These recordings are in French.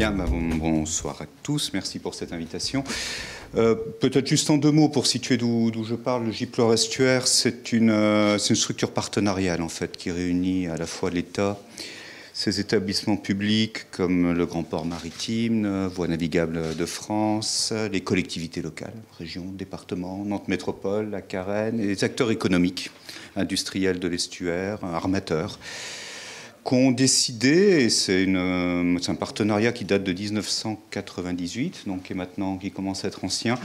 Bien, bonsoir à tous, merci pour cette invitation. Peut-être juste en 2 mots pour situer d'où je parle. Le GIP Loire Estuaire, c'est une structure partenariale en fait qui réunit à la fois l'État, ses établissements publics comme le Grand Port Maritime, Voies Navigables de France, les collectivités locales, régions, départements, Nantes Métropole, la Carène, et les acteurs économiques, industriels de l'estuaire, armateurs, qui ont décidé, et c'est un partenariat qui date de 1998, donc qui commence à être ancien,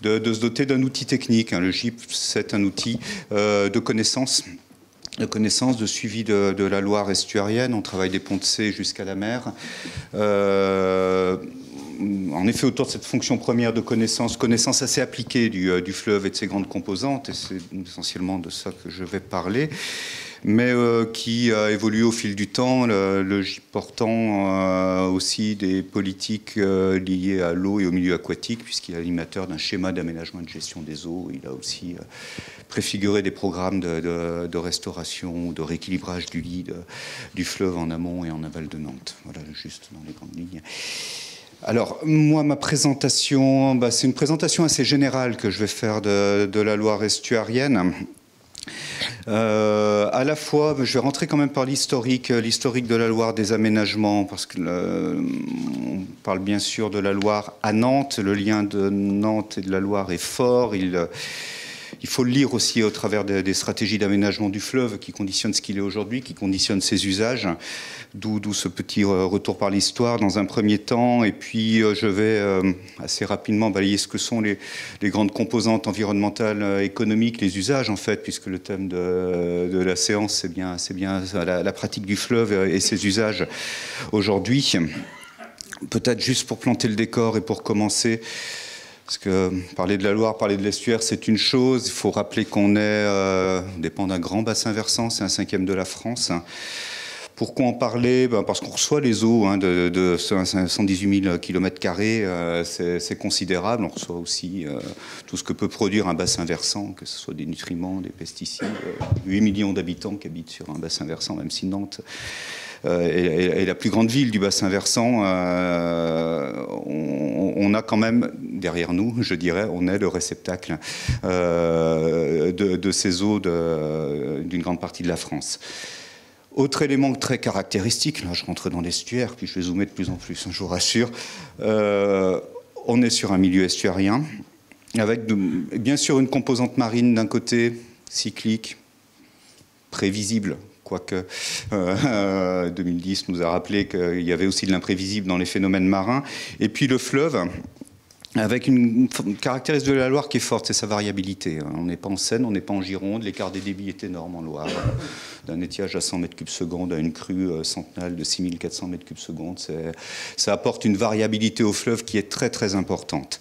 de se doter d'un outil technique. Le GIP, c'est un outil de connaissance, de suivi de la Loire estuarienne. On travaille des ponts de C jusqu'à la mer. En effet, autour de cette fonction première de connaissance assez appliquée du fleuve et de ses grandes composantes, et c'est essentiellement de ça que je vais parler, mais qui a évolué au fil du temps, le GIP portant aussi des politiques liées à l'eau et au milieu aquatique, puisqu'il est animateur d'un schéma d'aménagement et de gestion des eaux. Il a aussi préfiguré des programmes de restauration, de rééquilibrage du lit du fleuve en amont et en aval de Nantes. Voilà, juste dans les grandes lignes. Alors, moi, ma présentation, c'est une présentation assez générale que je vais faire de la Loire estuarienne. À la fois, je vais rentrer quand même par l'historique de la Loire, des aménagements, parce que on parle bien sûr de la Loire à Nantes. Le lien de Nantes et de la Loire est fort. Il faut le lire aussi au travers des stratégies d'aménagement du fleuve qui conditionnent ce qu'il est aujourd'hui, qui conditionnent ses usages. D'où ce petit retour par l'histoire dans un premier temps. Et puis je vais assez rapidement balayer ce que sont les grandes composantes environnementales, économiques, les usages en fait, puisque le thème de la séance, c'est bien la pratique du fleuve et ses usages aujourd'hui. Peut-être juste pour planter le décor et pour commencer, parce que parler de la Loire, parler de l'estuaire, c'est une chose. Il faut rappeler qu'on dépend d'un grand bassin versant, c'est un 5e de la France. Pourquoi en parler? Parce qu'on reçoit les eaux de 118 000 km², c'est considérable. On reçoit aussi tout ce que peut produire un bassin versant, que ce soit des nutriments, des pesticides. 8 millions d'habitants qui habitent sur un bassin versant, même si Nantes est la plus grande ville du bassin versant. On a quand même, derrière nous, je dirais, on est le réceptacle de ces eaux d'une grande partie de la France. Autre élément très caractéristique, là je rentre dans l'estuaire, puis je vais zoomer de plus en plus, je vous rassure, on est sur un milieu estuarien, avec bien sûr une composante marine d'un côté, cyclique, prévisible, quoique 2010 nous a rappelé qu'il y avait aussi de l'imprévisible dans les phénomènes marins, et puis le fleuve, avec une caractéristique de la Loire qui est forte, c'est sa variabilité. On n'est pas en Seine, on n'est pas en Gironde, l'écart des débits est énorme en Loire. D'un étiage à 100 m3 à une crue centenale de 6400 m3, ça apporte une variabilité au fleuve qui est très très importante.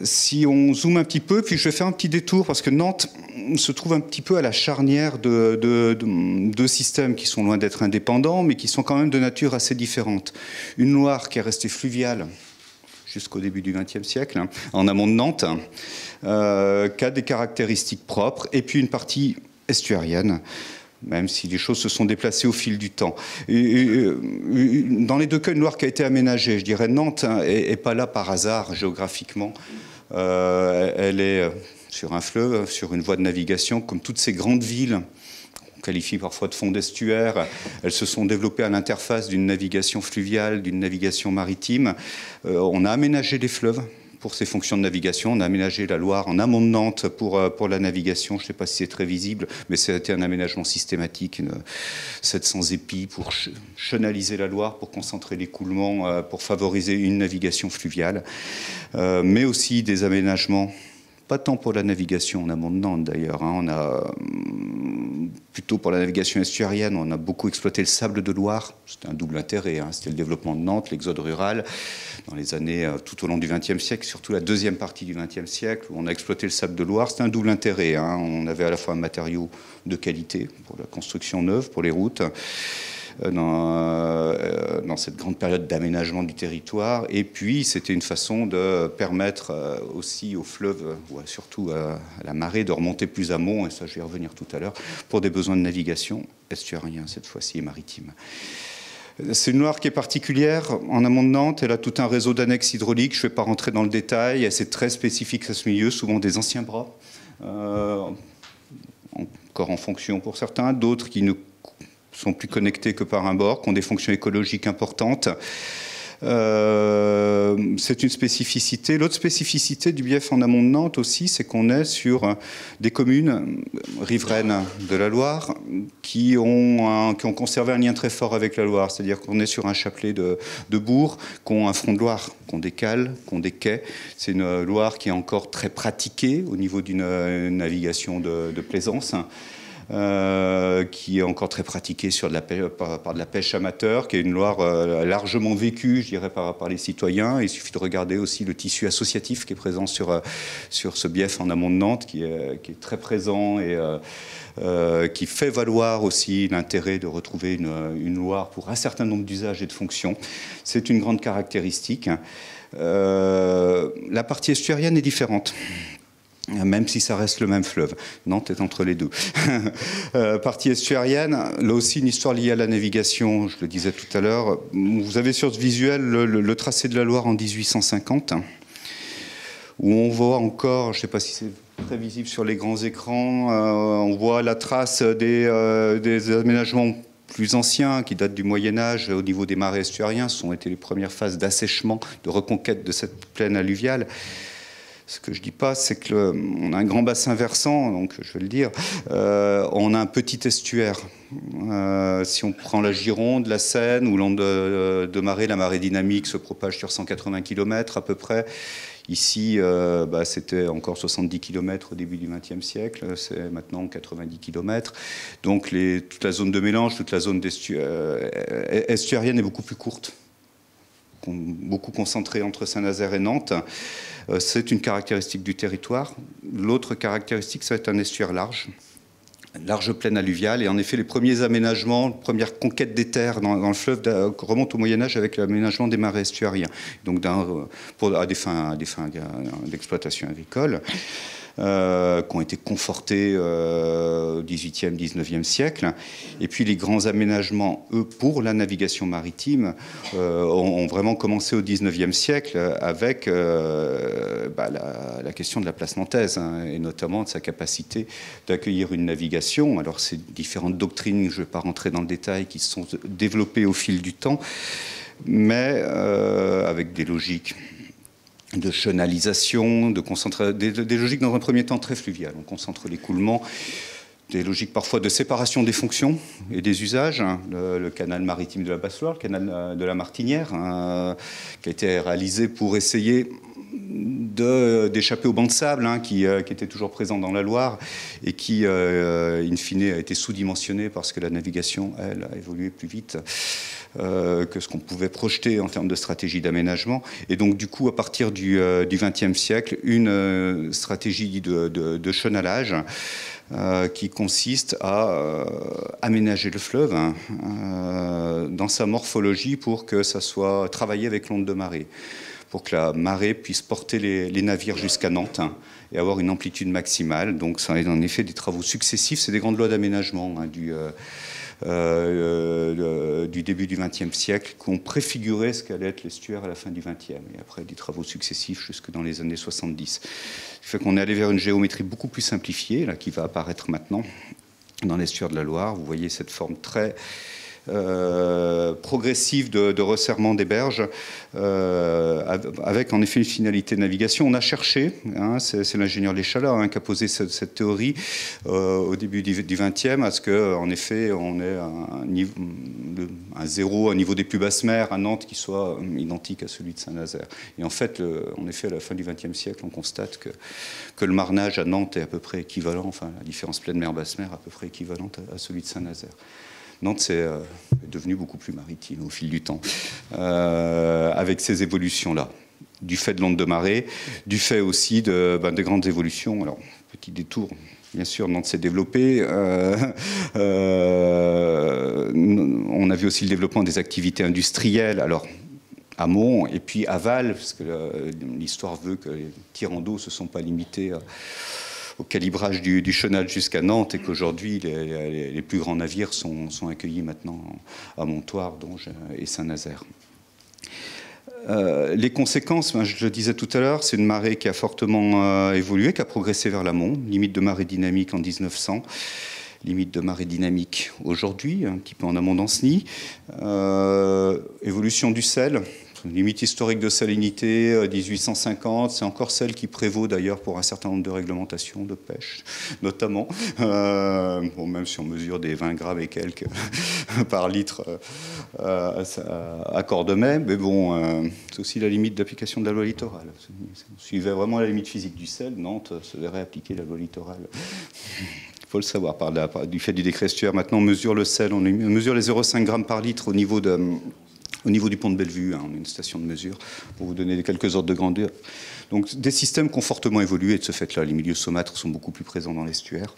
Si on zoome un petit peu, puis je vais faire un petit détour, parce que Nantes se trouve un petit peu à la charnière de deux systèmes qui sont loin d'être indépendants, mais qui sont quand même de nature assez différente. Une Loire qui est restée fluviale jusqu'au début du XXe siècle, en amont de Nantes, qui a des caractéristiques propres, et puis une partie estuarienne, même si les choses se sont déplacées au fil du temps. Dans les deux cas, une Loire qui a été aménagée, je dirais Nantes n'est pas là par hasard géographiquement. Elle est sur un fleuve, sur une voie de navigation, comme toutes ces grandes villes, qualifient parfois de fonds d'estuaire. Elles se sont développées à l'interface d'une navigation fluviale, d'une navigation maritime. On a aménagé les fleuves pour ces fonctions de navigation. On a aménagé la Loire en amont de Nantes pour la navigation. Je ne sais pas si c'est très visible, mais ça a été un aménagement systématique, 700 épis pour chenaliser la Loire, pour concentrer l'écoulement, pour favoriser une navigation fluviale, mais aussi des aménagements. Pas tant pour la navigation en amont de Nantes d'ailleurs, on a plutôt pour la navigation estuarienne, on a beaucoup exploité le sable de Loire, c'était un double intérêt, c'était le développement de Nantes, l'exode rural, dans les années tout au long du XXe siècle, surtout la deuxième partie du XXe siècle, où on a exploité le sable de Loire, c'était un double intérêt, on avait à la fois un matériau de qualité pour la construction neuve, pour les routes, dans cette grande période d'aménagement du territoire. Et puis, c'était une façon de permettre aussi au fleuve, ou surtout à la marée, de remonter plus amont, et ça, je vais y revenir tout à l'heure, pour des besoins de navigation estuarien, cette fois-ci, et maritime. C'est une Loire qui est particulière. En amont de Nantes, elle a tout un réseau d'annexes hydrauliques. Je ne vais pas rentrer dans le détail. C'est très spécifique à ce milieu, souvent des anciens bras. Encore en fonction pour certains, d'autres qui ne sont plus connectés que par un bord, qui ont des fonctions écologiques importantes. C'est une spécificité. L'autre spécificité du bief en amont de Nantes aussi, c'est qu'on est sur des communes riveraines de la Loire qui ont conservé un lien très fort avec la Loire. C'est-à-dire qu'on est sur un chapelet de bourgs qui ont un front de Loire, qui ont des cales, qui ont des quais. C'est une Loire qui est encore très pratiquée au niveau d'une navigation de plaisance. Qui est encore très pratiquée sur par de la pêche amateur, qui est une Loire largement vécue, je dirais, par les citoyens. Il suffit de regarder aussi le tissu associatif qui est présent sur ce bief en amont de Nantes, qui est très présent et qui fait valoir aussi l'intérêt de retrouver une Loire pour un certain nombre d'usages et de fonctions. C'est une grande caractéristique. La partie estuarienne est différente. Même si ça reste le même fleuve. Nantes est entre les deux. Partie estuarienne, là aussi une histoire liée à la navigation, je le disais tout à l'heure. Vous avez sur ce visuel le tracé de la Loire en 1850, où on voit encore, je ne sais pas si c'est très visible sur les grands écrans, on voit la trace des aménagements plus anciens, qui datent du Moyen-Âge au niveau des marais estuariens. Ce sont été les premières phases d'assèchement, de reconquête de cette plaine alluviale. Ce que je ne dis pas, c'est qu'on a un grand bassin versant, donc je vais le dire. On a un petit estuaire. Si on prend la Gironde, la Seine, où l'onde de marée, la marée dynamique se propage sur 180 km à peu près. Ici, c'était encore 70 km au début du XXe siècle. C'est maintenant 90 km. Donc toute la zone de mélange, toute la zone estuarienne est beaucoup plus courte, beaucoup concentrée entre Saint-Nazaire et Nantes. C'est une caractéristique du territoire. L'autre caractéristique, ça va être un estuaire large plaine alluviale. Et en effet, les premiers aménagements, les premières conquêtes des terres dans le fleuve remontent au Moyen-Âge avec l'aménagement des marais estuariens, donc à des fins d'exploitation agricole. Qui ont été confortés au XVIIIe, XIXe siècle. Et puis les grands aménagements, eux, pour la navigation maritime, ont vraiment commencé au XIXe siècle avec la question de la place nantaise, et notamment de sa capacité d'accueillir une navigation. Alors, c'est différentes doctrines, je ne vais pas rentrer dans le détail, qui se sont développées au fil du temps, mais avec des logiques de chenalisation, des logiques dans un premier temps très fluviales. On concentre l'écoulement, des logiques parfois de séparation des fonctions et des usages. Le canal maritime de la Basse-Loire, le canal de la Martinière, qui a été réalisé pour essayer d'échapper au banc de sable qui était toujours présent dans la Loire et qui, in fine, a été sous-dimensionné parce que la navigation, elle, a évolué plus vite que ce qu'on pouvait projeter en termes de stratégie d'aménagement. Et donc, du coup, à partir du XXe siècle, une stratégie de chenalage qui consiste à aménager le fleuve dans sa morphologie pour que ça soit travaillé avec l'onde de marée, pour que la marée puisse porter les navires jusqu'à Nantes et avoir une amplitude maximale. Donc, ça a en effet des travaux successifs. C'est des grandes lois d'aménagement du début du XXe siècle qui ont préfiguré ce qu'allait être l'estuaire à la fin du XXe, et après des travaux successifs jusque dans les années 70. Ce qui fait qu'on est allé vers une géométrie beaucoup plus simplifiée, là, qui va apparaître maintenant dans l'estuaire de la Loire. Vous voyez cette forme très progressive de resserrement des berges, avec en effet une finalité de navigation. On a cherché, c'est l'ingénieur Léchalat qui a posé cette théorie au début du XXe, à ce qu'en effet on ait un zéro, un niveau des plus basses mers à Nantes qui soit identique à celui de Saint-Nazaire. Et en fait, en effet, à la fin du XXe siècle, on constate que le marnage à Nantes est à peu près équivalent, enfin la différence pleine mer-basse mer à peu près équivalente à celui de Saint-Nazaire. Nantes est devenu beaucoup plus maritime au fil du temps, avec ces évolutions-là, du fait de l'onde de marée, du fait aussi de grandes évolutions. Alors, petit détour, bien sûr, Nantes s'est développée. On a vu aussi le développement des activités industrielles, alors amont et puis aval, parce que l'histoire veut que les tirants d'eau ne se sont pas limités au calibrage du chenal jusqu'à Nantes, et qu'aujourd'hui les plus grands navires sont accueillis maintenant à Montoire, Donge et Saint-Nazaire. Les conséquences, je le disais tout à l'heure, c'est une marée qui a fortement évolué, qui a progressé vers l'amont, limite de marée dynamique en 1900, limite de marée dynamique aujourd'hui, un petit peu en amont d'Ancenis, évolution du sel. Limite historique de salinité, 1850, c'est encore celle qui prévaut d'ailleurs pour un certain nombre de réglementations de pêche, notamment. Bon, même si on mesure des 20 grammes et quelques par litre à Cordemais, mais bon, c'est aussi la limite d'application de la loi littorale. Si on suivait vraiment la limite physique du sel, Nantes se verrait appliquer la loi littorale. Il faut le savoir, du fait du décret estuaire. Maintenant, on mesure le sel, on mesure les 0,5 grammes par litre au niveau du pont de Bellevue, on a une station de mesure, pour vous donner quelques ordres de grandeur. Donc des systèmes qui ont fortement évolué de ce fait-là. Les milieux saumâtres sont beaucoup plus présents dans l'estuaire.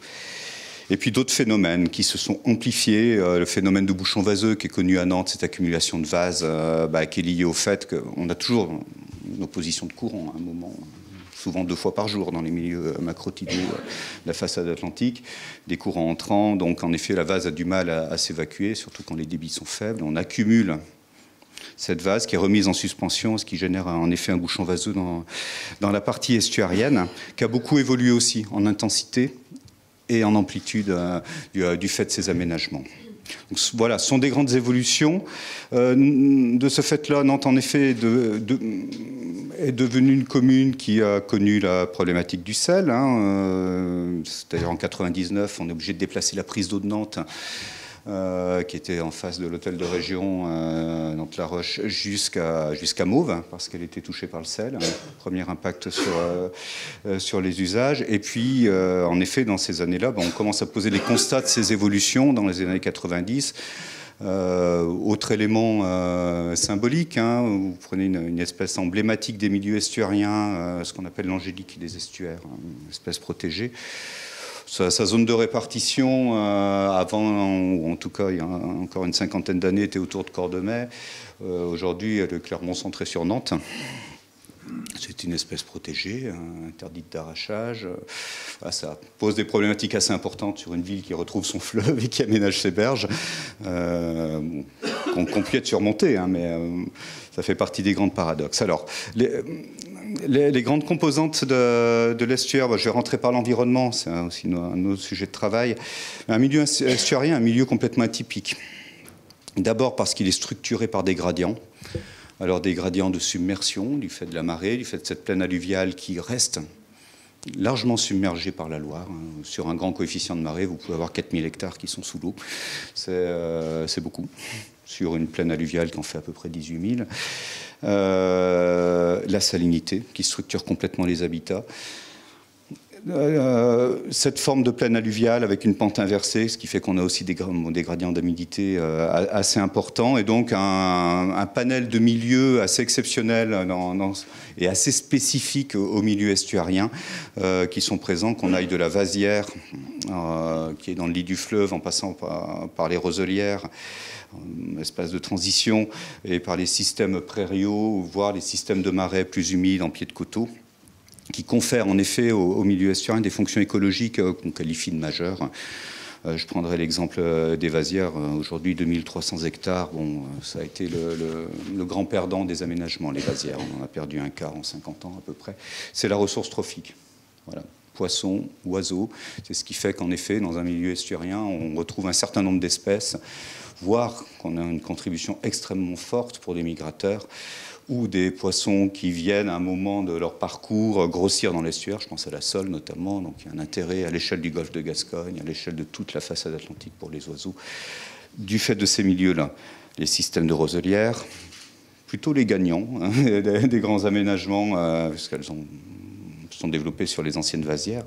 Et puis d'autres phénomènes qui se sont amplifiés. Le phénomène de bouchon vaseux qui est connu à Nantes, cette accumulation de vases qui est liée au fait qu'on a toujours une opposition de courant à un moment, souvent 2 fois par jour dans les milieux macrotidaux de la façade atlantique, des courants entrants. Donc en effet, la vase a du mal à s'évacuer, surtout quand les débits sont faibles. On accumule cette vase qui est remise en suspension, ce qui génère en effet un bouchon vaseux dans la partie estuarienne, qui a beaucoup évolué aussi en intensité et en amplitude du fait de ces aménagements. Donc, voilà, ce sont des grandes évolutions. De ce fait-là, Nantes, en effet, est devenue une commune qui a connu la problématique du sel. C'est-à-dire en 1999, on est obligé de déplacer la prise d'eau de Nantes, qui était en face de l'hôtel de région Nantes-la-Roche, jusqu'à Mauves, parce qu'elle était touchée par le sel. Premier impact sur les usages. Et puis, en effet, dans ces années-là, on commence à poser les constats de ces évolutions dans les années 90. Autre élément symbolique, vous prenez une espèce emblématique des milieux estuariens, ce qu'on appelle l'angélique des estuaires, une espèce protégée. Sa zone de répartition, avant, ou en tout cas il y a encore une cinquantaine d'années, était autour de Cordemais. Aujourd'hui, elle est clairement centrée sur Nantes. C'est une espèce protégée, interdite d'arrachage. Ça pose des problématiques assez importantes sur une ville qui retrouve son fleuve et qui aménage ses berges, qu'on peut être surmonté, mais ça fait partie des grands paradoxes. Alors, les grandes composantes de l'estuaire, je vais rentrer par l'environnement, c'est aussi un autre sujet de travail. Un milieu estuarien, un milieu complètement atypique. D'abord parce qu'il est structuré par des gradients. Alors des gradients de submersion, du fait de la marée, du fait de cette plaine alluviale qui reste largement submergée par la Loire. Sur un grand coefficient de marée, vous pouvez avoir 4000 hectares qui sont sous l'eau. C'est beaucoup. Sur une plaine alluviale qui en fait à peu près 18 000. La salinité, qui structure complètement les habitats. Cette forme de plaine alluviale avec une pente inversée, ce qui fait qu'on a aussi des gradients d'humidité assez importants, et donc un panel de milieux assez exceptionnel et assez spécifique au milieu estuarien qui sont présents, qu'on aille de la vasière qui est dans le lit du fleuve en passant par les roselières, espace de transition, et par les systèmes prairiaux, voire les systèmes de marais plus humides en pied de coteau, qui confèrent en effet au milieu estuarien des fonctions écologiques qu'on qualifie de majeures. Je prendrai l'exemple des vasières. Aujourd'hui, 2300 hectares, ça a été le grand perdant des aménagements, les vasières. On en a perdu un quart en 50 ans à peu près. C'est la ressource trophique. Voilà. Poissons, oiseaux. C'est ce qui fait qu'en effet, dans un milieu estuarien, on retrouve un certain nombre d'espèces, voire qu'on a une contribution extrêmement forte pour des migrateurs, ou des poissons qui viennent à un moment de leur parcours grossir dans l'estuaire, je pense à la sole notamment, donc il y a un intérêt à l'échelle du golfe de Gascogne, à l'échelle de toute la façade atlantique pour les oiseaux, du fait de ces milieux-là. Les systèmes de roselières, plutôt les gagnants des grands aménagements, puisqu'elles sont développées sur les anciennes vasières,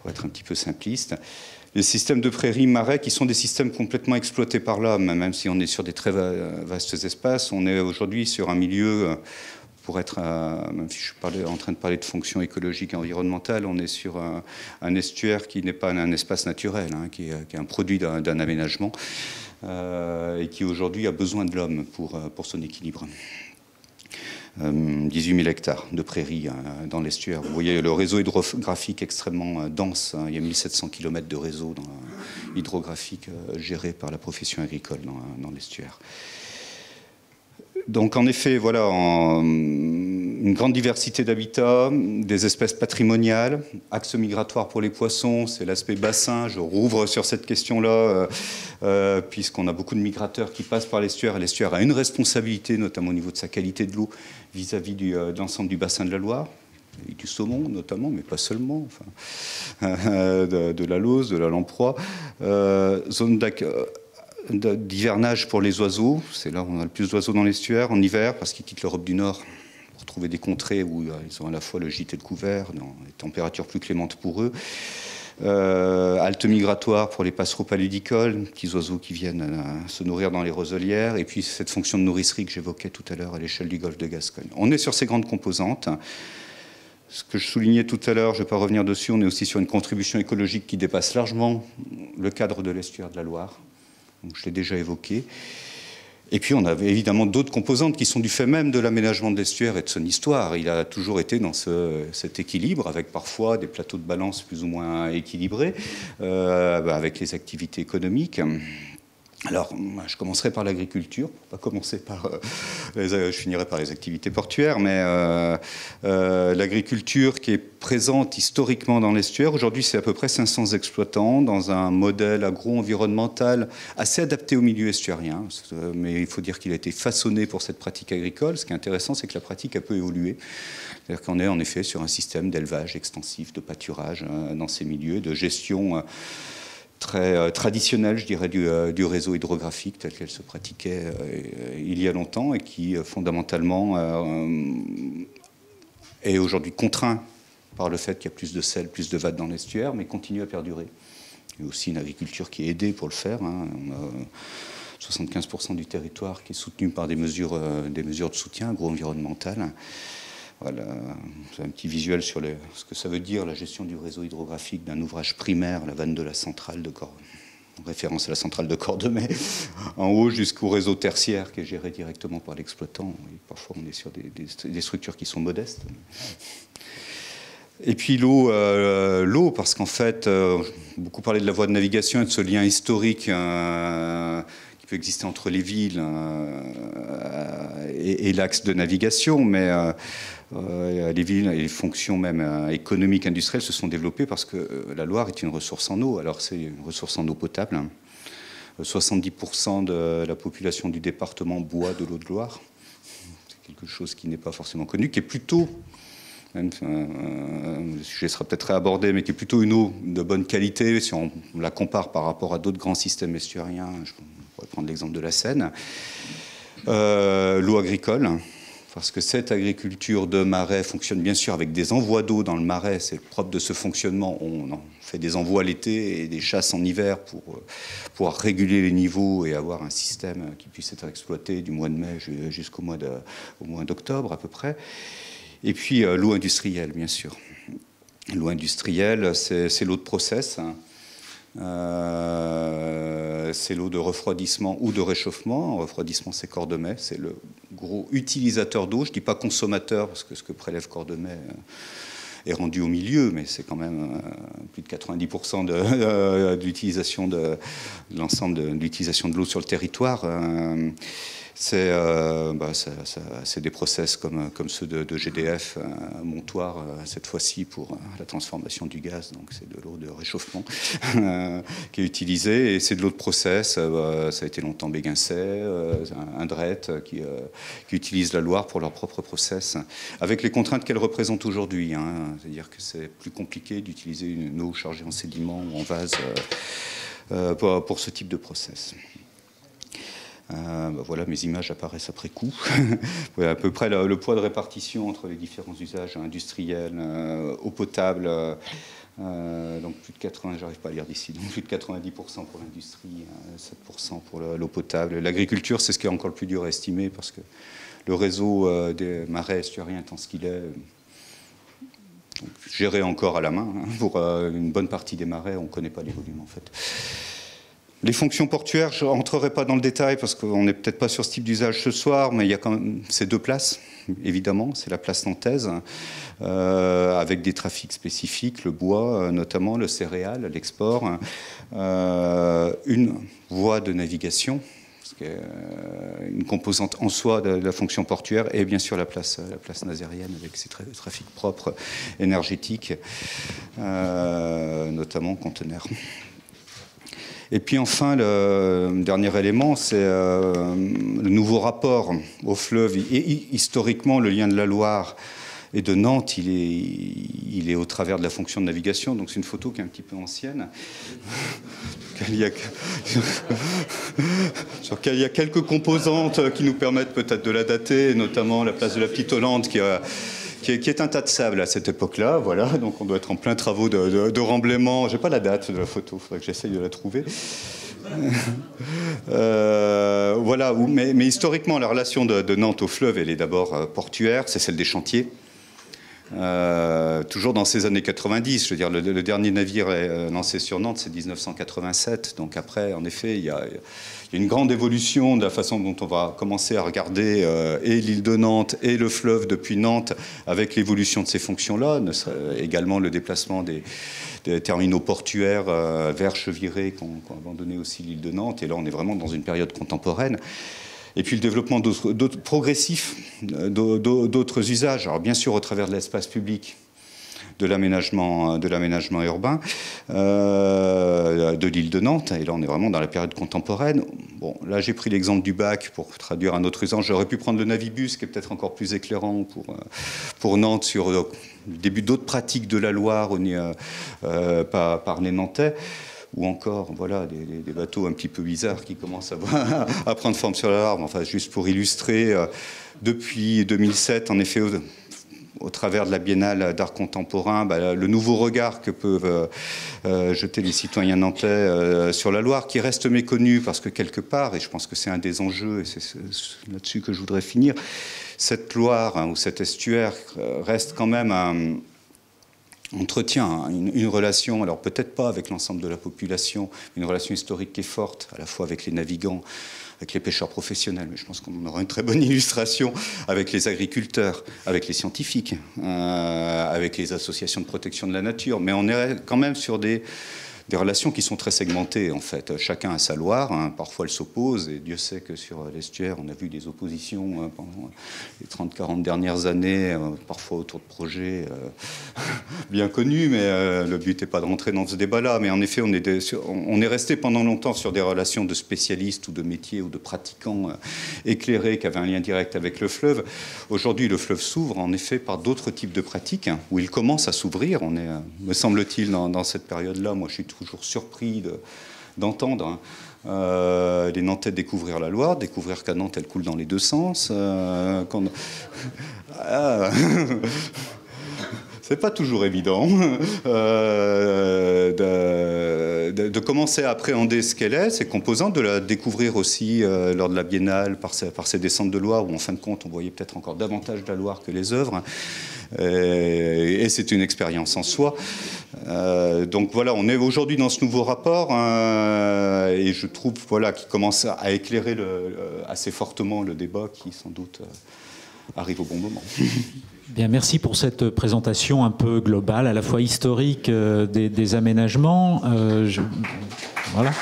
pour être un petit peu simpliste. Les systèmes de prairies, marais, qui sont des systèmes complètement exploités par l'homme, même si on est sur des très vastes espaces. On est aujourd'hui sur un milieu, pour être, même si je suis en train de parler de fonctions écologiques et environnementales, on est sur un estuaire qui n'est pas un espace naturel, qui est un produit d'un aménagement, et qui aujourd'hui a besoin de l'homme pour son équilibre. 18 000 hectares de prairies dans l'estuaire. Vous voyez le réseau hydrographique extrêmement dense. Il y a 1700 km de réseau hydrographique géré par la profession agricole dans l'estuaire. Donc en effet, voilà, une grande diversité d'habitats, des espèces patrimoniales, axe migratoire pour les poissons, c'est l'aspect bassin. Je rouvre sur cette question-là, puisqu'on a beaucoup de migrateurs qui passent par l'estuaire, et l'estuaire a une responsabilité, notamment au niveau de sa qualité de l'eau, vis-à-vis de l'ensemble du bassin de la Loire, et du saumon notamment, mais pas seulement, enfin, de la Lauze, de la Lamproie, zone d'hivernage pour les oiseaux, c'est là où on a le plus d'oiseaux dans l'estuaire, en hiver, parce qu'ils quittent l'Europe du Nord pour trouver des contrées où ils ont à la fois le gîte et le couvert, dans les températures plus clémentes pour eux. Halte migratoire pour les passereaux paludicoles, petits oiseaux qui viennent se nourrir dans les roselières, et puis cette fonction de nourricerie que j'évoquais tout à l'heure à l'échelle du golfe de Gascogne. On est sur ces grandes composantes. Ce que je soulignais tout à l'heure, je ne vais pas revenir dessus, on est aussi sur une contribution écologique qui dépasse largement le cadre de l'estuaire de la Loire. Donc, je l'ai déjà évoqué. Et puis on avait évidemment d'autres composantes qui sont du fait même de l'aménagement de l'estuaire et de son histoire. Il a toujours été dans cet équilibre, avec parfois des plateaux de balance plus ou moins équilibrés, avec les activités économiques. Alors, je commencerai par l'agriculture, pas commencer par, je finirai par les activités portuaires, mais l'agriculture qui est présente historiquement dans l'estuaire. Aujourd'hui, c'est à peu près 500 exploitants dans un modèle agro-environnemental assez adapté au milieu estuarien, mais il faut dire qu'il a été façonné pour cette pratique agricole. Ce qui est intéressant, c'est que la pratique a peu évolué. C'est-à-dire qu'on est en effet sur un système d'élevage extensif, de pâturage dans ces milieux, de gestion très traditionnelle, je dirais, du réseau hydrographique tel qu'elle se pratiquait il y a longtemps et qui, fondamentalement, est aujourd'hui contraint par le fait qu'il y a plus de sel, plus de vannes dans l'estuaire, mais continue à perdurer. Il y a aussi une agriculture qui est aidée pour le faire. On a 75% du territoire qui est soutenu par des mesures de soutien agro-environnemental. Voilà, c'est un petit visuel sur ce que ça veut dire, la gestion du réseau hydrographique d'un ouvrage primaire, la vanne de la centrale de Cordemais, en référence à la centrale de Cordemais, en haut jusqu'au réseau tertiaire qui est géré directement par l'exploitant. Parfois, on est sur des structures qui sont modestes. Et puis l'eau, parce qu'en fait, beaucoup parlé de la voie de navigation et de ce lien historique qui peut exister entre les villes et l'axe de navigation, mais les villes et les fonctions même économiques, industrielles se sont développées parce que la Loire est une ressource en eau. Alors c'est une ressource en eau potable. 70% de la population du département boit de l'eau de Loire. C'est quelque chose qui n'est pas forcément connu, qui est plutôt, même, le sujet sera peut-être réabordé, mais qui est plutôt une eau de bonne qualité si on la compare par rapport à d'autres grands systèmes estuariens. Je pourrais prendre l'exemple de la Seine. L'eau agricole, parce que cette agriculture de marais fonctionne bien sûr avec des envois d'eau dans le marais, c'est le propre de ce fonctionnement. On fait des envois l'été et des chasses en hiver pour pouvoir réguler les niveaux et avoir un système qui puisse être exploité du mois de mai jusqu'au mois d'octobre à peu près. Et puis l'eau industrielle, bien sûr. L'eau industrielle, c'est l'eau de process. C'est l'eau de refroidissement ou de réchauffement. En refroidissement, c'est Cordemais. C'est le gros utilisateur d'eau. Je ne dis pas consommateur, parce que ce que prélève Cordemais est rendu au milieu, mais c'est quand même plus de 90% de l'utilisation de l'ensemble de l'utilisation de l'eau sur le territoire. C'est des process comme ceux de GDF à Montoire, cette fois-ci pour la transformation du gaz. Donc c'est de l'eau de réchauffement qui est utilisée. Et c'est de l'eau de process. Ça a été longtemps Béguincet, Indrette, qui utilisent la Loire pour leur propre process, avec les contraintes qu'elle représente aujourd'hui. C'est-à-dire que c'est plus compliqué d'utiliser une eau chargée en sédiments ou en vase pour ce type de process. Voilà, mes images apparaissent après coup. À peu près le poids de répartition entre les différents usages industriels, eau potable, donc plus de 80, j'arrive pas à lire d'ici, donc plus de 90% pour l'industrie, 7% pour l'eau potable. L'agriculture, c'est ce qui est encore le plus dur à estimer parce que le réseau des marais estuariens étant ce qu'il est, géré encore à la main. Pour une bonne partie des marais, on ne connaît pas les volumes en fait. Les fonctions portuaires, je ne rentrerai pas dans le détail parce qu'on n'est peut-être pas sur ce type d'usage ce soir, mais il y a quand même ces deux places, évidemment. C'est la place nantaise, avec des trafics spécifiques, le bois notamment, le céréal, l'export, une voie de navigation, une composante en soi de la fonction portuaire, et bien sûr la place nazérienne avec ses trafics propres énergétiques, notamment conteneurs. Et puis enfin, le dernier élément, c'est le nouveau rapport au fleuve. Et historiquement, le lien de la Loire et de Nantes, il est au travers de la fonction de navigation. Donc c'est une photo qui est un petit peu ancienne. Il y a quelques composantes qui nous permettent peut-être de la dater, notamment la place de la Petite Hollande qui est un tas de sable à cette époque-là. Voilà, donc on doit être en plein travaux de remblaiement. Je n'ai pas la date de la photo, il faudrait que j'essaye de la trouver. Voilà, mais historiquement, la relation de Nantes au fleuve, elle est d'abord portuaire, c'est celle des chantiers. Toujours dans ces années 90, je veux dire, le dernier navire lancé sur Nantes, c'est 1987. Donc après, en effet, il y a une grande évolution de la façon dont on va commencer à regarder et l'île de Nantes et le fleuve depuis Nantes, avec l'évolution de ces fonctions-là, également le déplacement des terminaux portuaires vers Cheviré, qui ont abandonné aussi l'île de Nantes. Et là, on est vraiment dans une période contemporaine. Et puis le développement progressif d'autres usages, alors bien sûr au travers de l'espace public, de l'aménagement urbain, de l'île de Nantes. Et là, on est vraiment dans la période contemporaine. Bon, là, j'ai pris l'exemple du bac pour traduire un autre usage. J'aurais pu prendre le navibus, qui est peut-être encore plus éclairant pour Nantes, sur le début d'autres pratiques de la Loire par les Nantais. Ou encore, voilà, des bateaux un petit peu bizarres qui commencent à prendre forme sur la Loire. Enfin, juste pour illustrer, depuis 2007, en effet, au travers de la Biennale d'art contemporain, le nouveau regard que peuvent jeter les citoyens nantais sur la Loire, qui reste méconnu parce que quelque part, et je pense que c'est un des enjeux, et c'est là-dessus que je voudrais finir, cette Loire ou cet estuaire reste quand même entretient une relation, alors peut-être pas avec l'ensemble de la population, une relation historique qui est forte, à la fois avec les navigants, avec les pêcheurs professionnels, mais je pense qu'on aura une très bonne illustration avec les agriculteurs, avec les scientifiques, avec les associations de protection de la nature. Mais on est quand même sur des relations qui sont très segmentées, en fait. Chacun a sa Loire, hein, parfois elles s'opposent, et Dieu sait que sur l'estuaire, on a vu des oppositions pendant les 30-40 dernières années, parfois autour de projets bien connus, mais le but n'est pas de rentrer dans ce débat-là. Mais en effet, on est resté pendant longtemps sur des relations de spécialistes ou de métiers ou de pratiquants éclairés qui avaient un lien direct avec le fleuve. Aujourd'hui, le fleuve s'ouvre, en effet, par d'autres types de pratiques, hein, où il commence à s'ouvrir. On est, me semble-t-il, dans cette période-là, moi je suis toujours surpris d'entendre les Nantais découvrir la Loire, découvrir qu'à Nantes elle coule dans les deux sens. C'est pas toujours évident de commencer à appréhender ce qu'elle est, ces composantes, de la découvrir aussi lors de la Biennale par ces descentes de Loire, où en fin de compte on voyait peut-être encore davantage de la Loire que les œuvres. Et c'est une expérience en soi. Donc voilà, on est aujourd'hui dans ce nouveau rapport et je trouve qu'il commence à éclairer assez fortement le débat qui sans doute arrive au bon moment. Bien, merci pour cette présentation un peu globale, à la fois historique des aménagements. Voilà.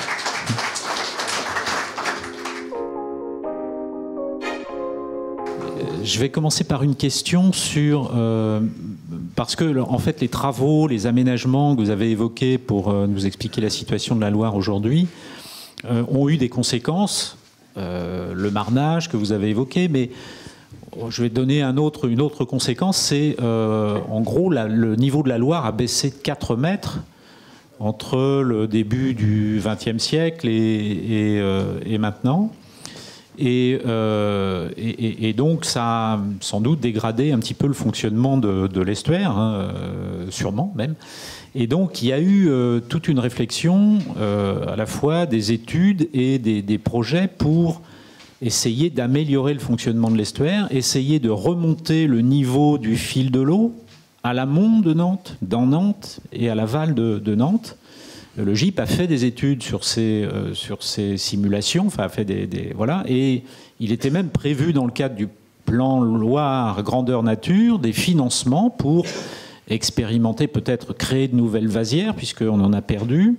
Je vais commencer par une question sur... parce que, en fait, les travaux, les aménagements que vous avez évoqués pour nous expliquer la situation de la Loire aujourd'hui ont eu des conséquences. Le marnage que vous avez évoqué, mais je vais donner une autre conséquence, c'est en gros le niveau de la Loire a baissé de 4 mètres entre le début du XXe siècle et maintenant. Et donc ça a sans doute dégradé un petit peu le fonctionnement de l'estuaire, hein, sûrement même. Et donc il y a eu toute une réflexion, à la fois des études et des projets pour essayer d'améliorer le fonctionnement de l'estuaire, essayer de remonter le niveau du fil de l'eau à l'amont de Nantes, dans Nantes et à l'aval de Nantes, Le GIP a fait des études sur ces simulations, enfin a fait voilà, et il était même prévu dans le cadre du plan Loire grandeur nature des financements pour expérimenter, peut-être créer de nouvelles vasières, puisqu'on en a perdu.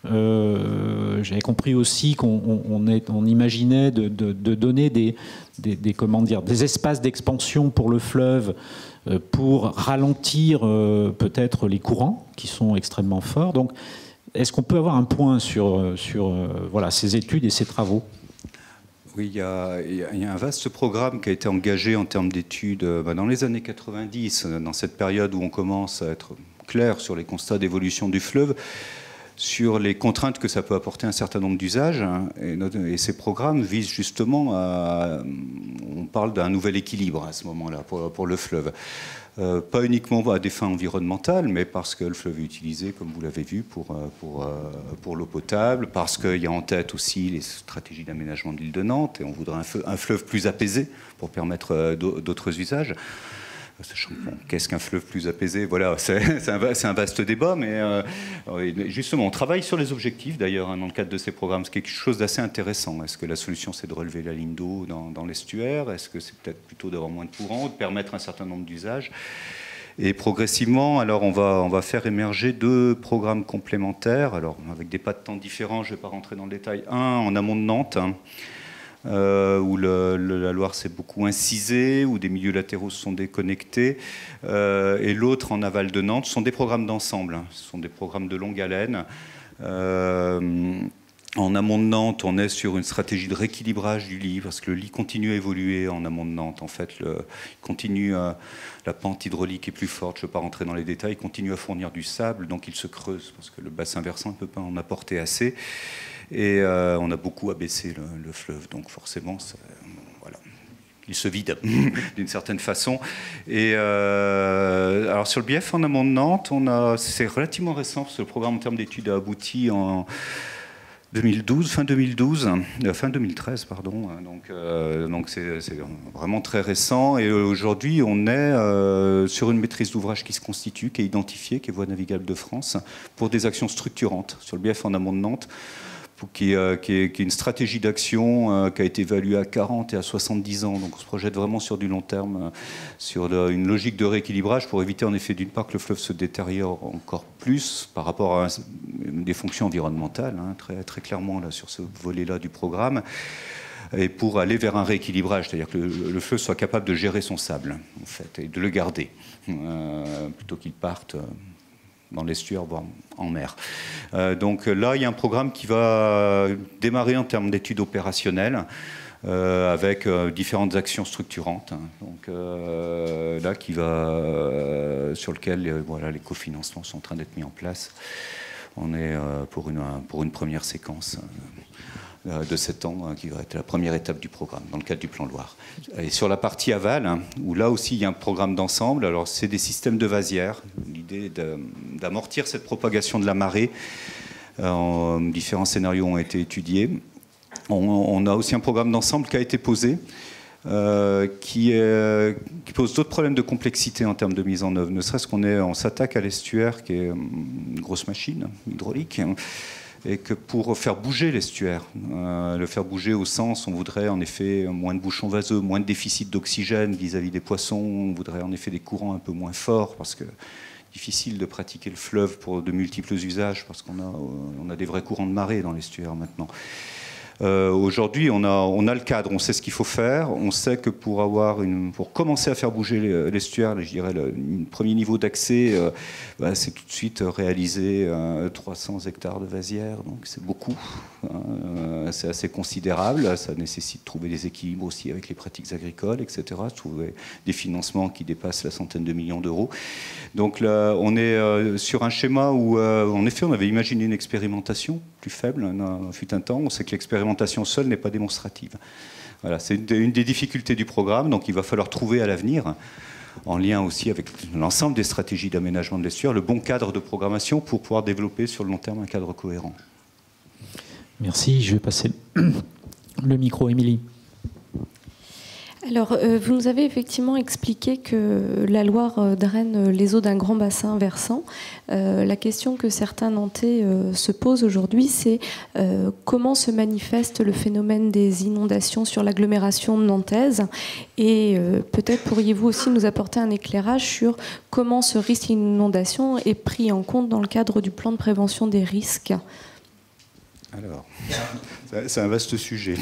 J'avais compris aussi qu'on imaginait de donner des espaces d'expansion pour le fleuve pour ralentir peut-être les courants qui sont extrêmement forts. Donc, est-ce qu'on peut avoir un point sur voilà, ces études et ces travaux ? Oui, il y a un vaste programme qui a été engagé en termes d'études dans les années 90, dans cette période où on commence à être clair sur les constats d'évolution du fleuve, sur les contraintes que ça peut apporter un certain nombre d'usages. Et ces programmes visent justement on parle d'un nouvel équilibre à ce moment-là pour le fleuve. Pas uniquement à des fins environnementales, mais parce que le fleuve est utilisé, comme vous l'avez vu, pour l'eau potable, parce qu'il y a en tête aussi les stratégies d'aménagement de l'île de Nantes, et on voudrait un fleuve plus apaisé pour permettre d'autres usages. Bon, qu'est-ce qu'un fleuve plus apaisé? Voilà, c'est un vaste débat, mais justement, on travaille sur les objectifs, d'ailleurs, dans le cadre de ces programmes. C'est quelque chose d'assez intéressant. Est-ce que la solution, c'est de relever la ligne d'eau dans l'estuaire? Est-ce que c'est peut-être plutôt d'avoir moins de courant, de permettre un certain nombre d'usages? Et progressivement, alors on va faire émerger 2 programmes complémentaires, alors avec des pas de temps différents, je ne vais pas rentrer dans le détail. Un en amont de Nantes, où la Loire s'est beaucoup incisée, où des milieux latéraux se sont déconnectés, et l'autre en aval de Nantes. Ce sont des programmes d'ensemble, ce sont des programmes de longue haleine. En amont de Nantes, on est sur une stratégie de rééquilibrage du lit, parce que le lit continue à évoluer en amont de Nantes. En fait, la pente hydraulique est plus forte, je ne vais pas rentrer dans les détails, il continue à fournir du sable, donc il se creuse, parce que le bassin versant ne peut pas en apporter assez. Et on a beaucoup abaissé le fleuve, donc forcément, voilà, il se vide d'une certaine façon. Et alors sur le BF en amont de Nantes, c'est relativement récent, parce que le programme en termes d'études a abouti en 2012, fin 2013, pardon. Donc c'est vraiment très récent. Et aujourd'hui, on est sur une maîtrise d'ouvrage qui se constitue, qui est identifiée, qui est Voies navigables de France, pour des actions structurantes sur le BF en amont de Nantes, qui est une stratégie d'action qui a été évaluée à 40 et à 70 ans. Donc on se projette vraiment sur du long terme, sur une logique de rééquilibrage pour éviter en effet d'une part que le fleuve se détériore encore plus par rapport à des fonctions environnementales, hein, très clairement là, sur ce volet-là du programme, et pour aller vers un rééquilibrage, c'est-à-dire que le fleuve soit capable de gérer son sable, en fait, et de le garder, plutôt qu'il parte dans l'estuaire, voire en mer. Donc là, il y a un programme qui va démarrer en termes d'études opérationnelles, avec différentes actions structurantes. Hein. Donc là, sur lequel voilà, les cofinancements sont en train d'être mis en place. On est pour une première séquence de 7 ans, qui va être la première étape du programme, dans le cadre du plan Loire. Et sur la partie aval, hein, où là aussi il y a un programme d'ensemble, alors c'est des systèmes de vasières, l'idée d'amortir cette propagation de la marée. Différents scénarios ont été étudiés. On a aussi un programme d'ensemble qui a été posé, qui pose d'autres problèmes de complexité en termes de mise en œuvre, ne serait-ce qu'on s'attaque à l'estuaire, qui est une grosse machine hydraulique, et que pour faire bouger l'estuaire, le faire bouger au sens, on voudrait en effet moins de bouchons vaseux, moins de déficit d'oxygène vis-à-vis des poissons, on voudrait en effet des courants un peu moins forts, parce que difficile de pratiquer le fleuve pour de multiples usages, parce qu'on a des vrais courants de marée dans l'estuaire maintenant. Aujourd'hui, on a le cadre, on sait ce qu'il faut faire, on sait que pour commencer à faire bouger l'estuaire, je dirais le premier niveau d'accès, c'est tout de suite réaliser 300 hectares de vasières, donc c'est beaucoup, hein, c'est assez considérable, ça nécessite de trouver des équilibres aussi avec les pratiques agricoles, etc., trouver des financements qui dépassent la centaine de millions d'euros. Donc là, on est sur un schéma où, en effet, on avait imaginé une expérimentation plus faible, fut un temps, on sait que l'expérimentation seule n'est pas démonstrative. Voilà, c'est une des difficultés du programme, donc il va falloir trouver à l'avenir, en lien aussi avec l'ensemble des stratégies d'aménagement de l'estuaire, le bon cadre de programmation pour pouvoir développer sur le long terme un cadre cohérent. Merci, je vais passer le micro à Émilie. Alors, vous nous avez effectivement expliqué que la Loire draine les eaux d'un grand bassin versant. La question que certains Nantais se posent aujourd'hui, c'est comment se manifeste le phénomène des inondations sur l'agglomération nantaise, et peut-être pourriez-vous aussi nous apporter un éclairage sur comment ce risque d'inondation est pris en compte dans le cadre du plan de prévention des risques. Alors, c'est un vaste sujet.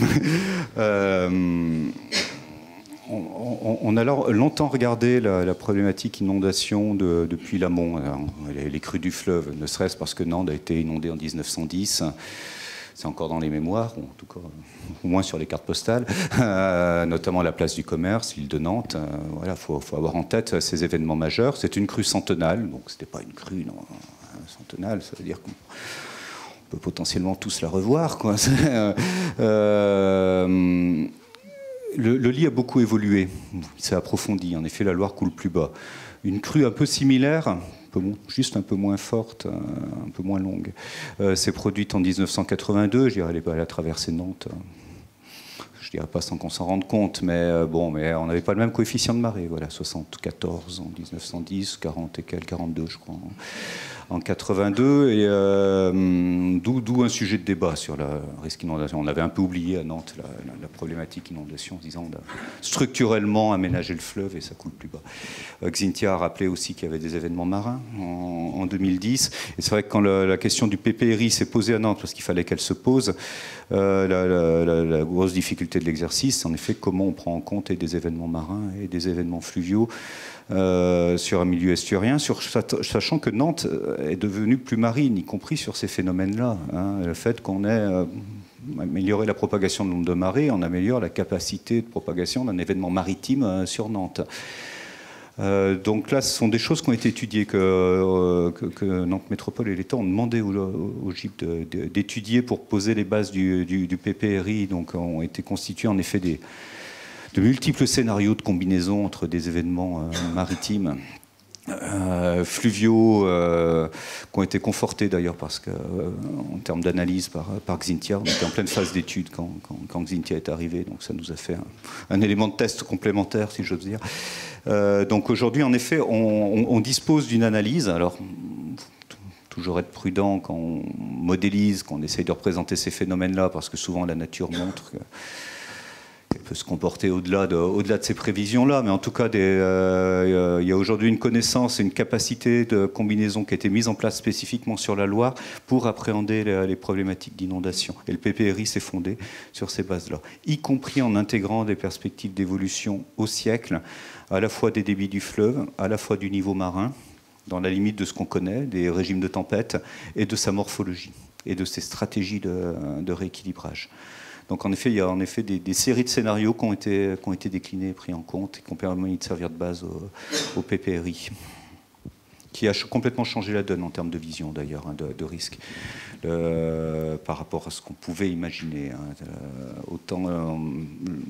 On a alors longtemps regardé la problématique inondation depuis l'amont, les crues du fleuve, ne serait-ce parce que Nantes a été inondée en 1910. C'est encore dans les mémoires, ou en tout cas au moins sur les cartes postales, notamment la place du commerce, l'île de Nantes. Voilà, faut avoir en tête ces événements majeurs. C'est une crue centenale, donc c'était pas une crue centenale, ça veut dire qu'on peut potentiellement tous la revoir, quoi. Le lit a beaucoup évolué, il s'est approfondi. En effet, la Loire coule plus bas. Une crue un peu similaire, juste un peu moins forte, un peu moins longue, s'est produite en 1982. Je dirais, elle a traversé Nantes. Je dirais pas sans qu'on s'en rende compte, mais mais on n'avait pas le même coefficient de marée. Voilà, 74 en 1910, 40 et quelques, 42, je crois, en 82, et d'où un sujet de débat sur le risque d'inondation. On avait un peu oublié à Nantes la problématique inondation, en disant on a structurellement aménagé le fleuve et ça coule plus bas. Xynthia a rappelé aussi qu'il y avait des événements marins en 2010, et c'est vrai que quand la question du PPRI s'est posée à Nantes, parce qu'il fallait qu'elle se pose, la grosse difficulté de l'exercice, c'est en effet comment on prend en compte et des événements marins et des événements fluviaux sur un milieu esturien, sachant que Nantes est devenue plus marine, y compris sur ces phénomènes-là. Le fait qu'on ait amélioré la propagation de l'onde de marée, on améliore la capacité de propagation d'un événement maritime sur Nantes. Donc là, ce sont des choses qui ont été étudiées, que Nantes Métropole et l'État ont demandé au GIP d'étudier pour poser les bases du PPRI. Donc ont été constitués en effet de multiples scénarios de combinaison entre des événements maritimes, fluviaux, qui ont été confortés d'ailleurs parce que, en termes d'analyse par Xynthia, on était en pleine phase d'étude quand Xynthia est arrivé, donc ça nous a fait un élément de test complémentaire, si j'ose dire. Donc aujourd'hui, en effet, on dispose d'une analyse. Alors, toujours être prudent quand on modélise, quand on essaye de représenter ces phénomènes-là, parce que souvent la nature montre qu'elle peut se comporter au-delà de ces prévisions-là. Mais en tout cas, il y a aujourd'hui une connaissance et une capacité de combinaison qui a été mise en place spécifiquement sur la Loire pour appréhender les problématiques d'inondation. Et le PPRI s'est fondé sur ces bases-là, y compris en intégrant des perspectives d'évolution au siècle, à la fois des débits du fleuve, à la fois du niveau marin, dans la limite de ce qu'on connaît, des régimes de tempête, et de sa morphologie, et de ses stratégies de rééquilibrage. Donc en effet, il y a des séries de scénarios qui ont été déclinés et pris en compte, et qui ont permis de servir de base au PPRI, qui a complètement changé la donne en termes de vision d'ailleurs, de risque, par rapport à ce qu'on pouvait imaginer. Autant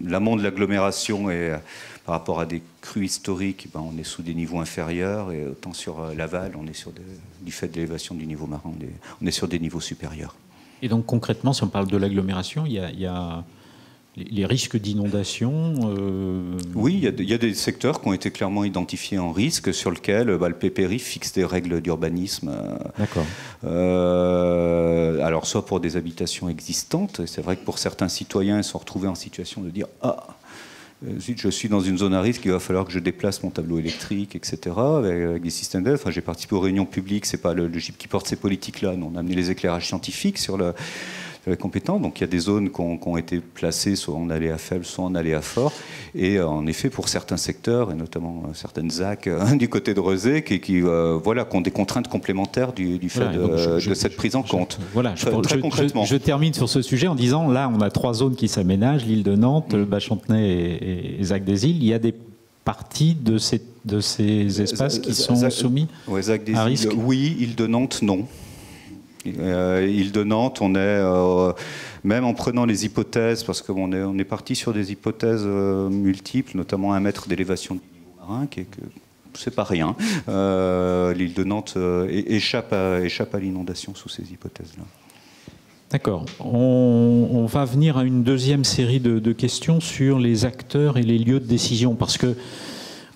l'amont de l'agglomération et par rapport à des crues historiques, on est sous des niveaux inférieurs, et autant sur l'aval, on est du fait de l'élévation du niveau marin, on est sur des niveaux supérieurs. Et donc concrètement, si on parle de l'agglomération, il y a les risques d'inondation. Oui, il y a des secteurs qui ont été clairement identifiés en risque, sur lesquels le PPRI fixe des règles d'urbanisme. D'accord. Alors soit pour des habitations existantes, c'est vrai que pour certains citoyens, ils sont retrouvés en situation de dire « Ah, je suis dans une zone à risque, il va falloir que je déplace mon tableau électrique, etc. » avec des systèmes d'aide. Enfin, j'ai participé aux réunions publiques, c'est pas le GIP qui porte ces politiques-là. Nous, on a amené les éclairages scientifiques sur les compétences. Donc il y a des zones qui ont été placées soit en aléa faible, soit en aléa fort. Et en effet, pour certains secteurs, et notamment certaines ZAC du côté de Rezé, qui ont des contraintes complémentaires du fait de cette prise en compte. Voilà, très concrètement. Je termine sur ce sujet en disant, là, on a 3 zones qui s'aménagent, l'île de Nantes, le Bas-Chantenay et ZAC des Îles. Il y a des parties de ces espaces qui sont soumis à risque. Oui, île de Nantes, non. Île de Nantes, on est, même en prenant les hypothèses, parce qu'on est parti sur des hypothèses multiples, notamment 1 mètre d'élévation du niveau marin, c'est pas rien. L'île de Nantes échappe à l'inondation sous ces hypothèses-là. D'accord. On va venir à une deuxième série de questions sur les acteurs et les lieux de décision. Parce que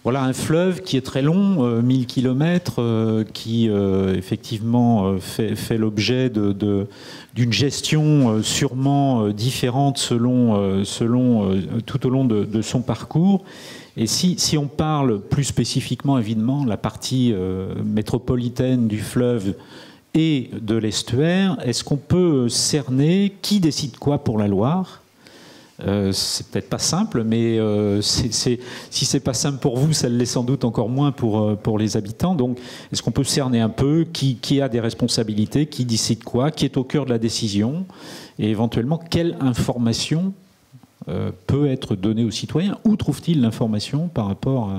voilà un fleuve qui est très long, 1000 km, qui effectivement fait l'objet d'une gestion sûrement différente selon tout au long de son parcours. Et si on parle plus spécifiquement, évidemment, la partie métropolitaine du fleuve et de l'estuaire, est-ce qu'on peut cerner qui décide quoi pour la Loire ? C'est peut-être pas simple, mais si c'est pas simple pour vous, ça l'est sans doute encore moins pour les habitants. Donc, est-ce qu'on peut cerner un peu qui a des responsabilités, qui décide quoi, qui est au cœur de la décision, et éventuellement quelle information peut être donnée aux citoyens ? Où trouve-t-il l'information par rapport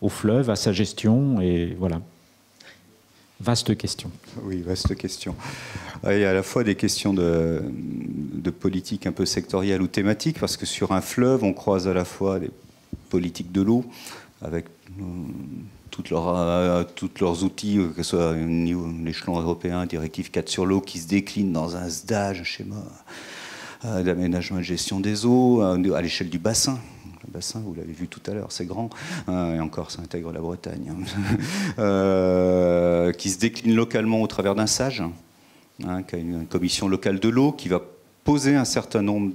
au fleuve, à sa gestion, et voilà. Vaste question. Oui, vaste question. Il y a à la fois des questions de politique un peu sectorielle ou thématique, parce que sur un fleuve, on croise à la fois les politiques de l'eau, avec tous leurs outils, que ce soit au niveau de l'échelon européen, directive 4 sur l'eau, qui se décline dans un SDAGE, un schéma d'aménagement et de gestion des eaux, à l'échelle du bassin. Le bassin, vous l'avez vu tout à l'heure, c'est grand, et encore ça intègre la Bretagne, qui se décline localement au travers d'un SAGE, qui a une commission locale de l'eau qui va poser un certain nombre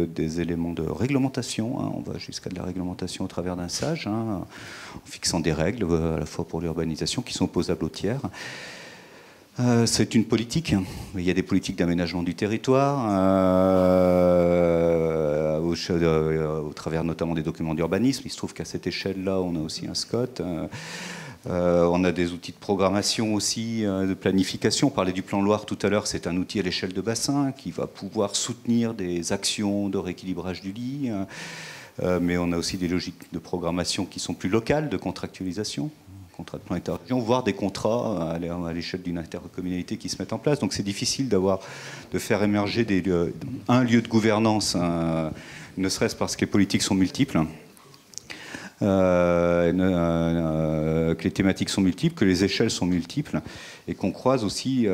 des éléments de réglementation. On va jusqu'à de la réglementation au travers d'un SAGE, en fixant des règles à la fois pour l'urbanisation qui sont opposables aux tiers. C'est une politique. Il y a des politiques d'aménagement du territoire, au travers notamment des documents d'urbanisme. Il se trouve qu'à cette échelle-là, on a aussi un SCOT. On a des outils de programmation aussi, de planification. On parlait du plan Loire tout à l'heure, c'est un outil à l'échelle de bassin qui va pouvoir soutenir des actions de rééquilibrage du lit. Mais on a aussi des logiques de programmation qui sont plus locales, de contractualisation. Contrats de plan État-région, voire des contrats à l'échelle d'une intercommunalité qui se mettent en place. Donc c'est difficile de faire émerger un lieu de gouvernance, ne serait-ce parce que les politiques sont multiples, que les thématiques sont multiples, que les échelles sont multiples, et qu'on croise aussi...